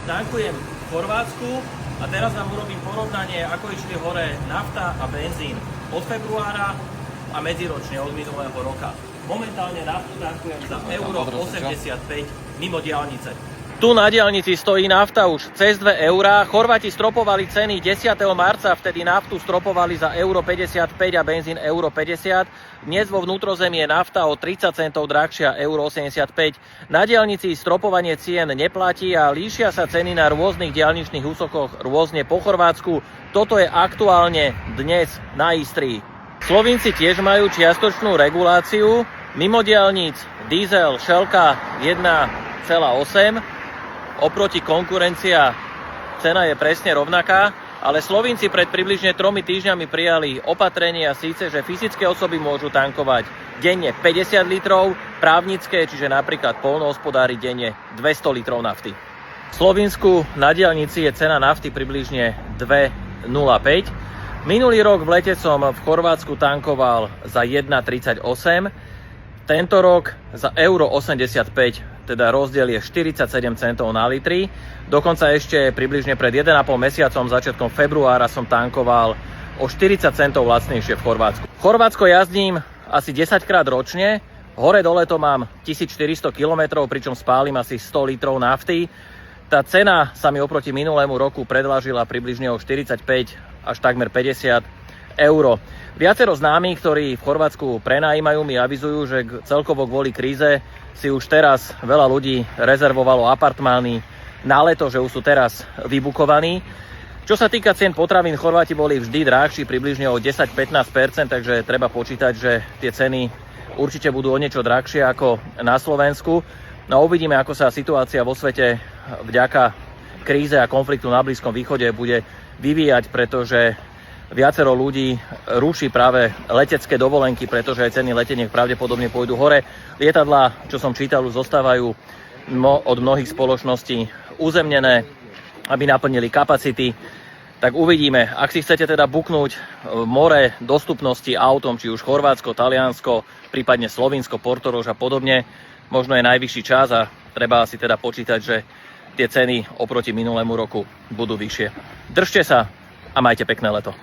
tankujem v Chorvátsku a teraz vám urobím porovnanie, ako išli hore nafta a benzín od februára a medziročne od minulého roka. Momentálne naftu tankujem za euro 85 mimo diaľnice. Tu na diaľnici stojí nafta už cez 2 eurá. Chorváti stropovali ceny 10. marca, vtedy naftu stropovali za euro 55 a benzín euro 50. Dnes vo vnútrozemí je nafta o 30 centov drahšia, euro 85. Na diaľnici stropovanie cien neplatí a líšia sa ceny na rôznych diaľničných úsekoch rôzne po Chorvátsku. Toto je aktuálne dnes na Istrii. Slovinci tiež majú čiastočnú reguláciu. Mimo diaľnic diesel Shellka 1,8. Oproti konkurencia cena je presne rovnaká, ale Slovinci pred približne 3 týždňami prijali opatrenia síce, že fyzické osoby môžu tankovať denne 50 litrov, právnické, čiže napríklad poľnohospodári denne 200 litrov nafty. V Slovinsku na diaľnici je cena nafty približne 2,05. Minulý rok v lete som v Chorvátsku tankoval za 1,38. Tento rok za euro 85, teda rozdiel je 47 centov na litri. Dokonca ešte približne pred 1,5 mesiacom, začiatkom februára, som tankoval o 40 centov lacnejšie v Chorvátsku. V Chorvátsko jazdím asi 10 krát ročne, hore dole to mám 1400 km, pričom spálim asi 100 litrov nafty. Tá cena sa mi oproti minulému roku predlážila približne o 45 až takmer 50 euro. Viacero známych, ktorí v Chorvátsku prenajímajú, mi avizujú, že celkovo kvôli kríze si už teraz veľa ľudí rezervovalo apartmány na leto, že už sú teraz vybukovaní. Čo sa týka cien potravín, Chorváti boli vždy drahší, približne o 10-15%, takže treba počítať, že tie ceny určite budú o niečo drahšie ako na Slovensku. No uvidíme, ako sa situácia vo svete vďaka kríze a konfliktu na Blízkom východe bude vyvíjať, pretože viacero ľudí ruší práve letecké dovolenky, pretože aj ceny leteniek pravdepodobne pôjdu hore. Lietadlá, čo som čítal, už zostávajú od mnohých spoločností uzemnené, aby naplnili kapacity. Tak uvidíme. Ak si chcete teda buknúť more dostupnosti autom, či už Chorvátsko, Taliansko, prípadne Slovinsko, Portorož a podobne, možno je najvyšší čas a treba si teda počítať, že tie ceny oproti minulému roku budú vyššie. Držte sa a majte pekné leto.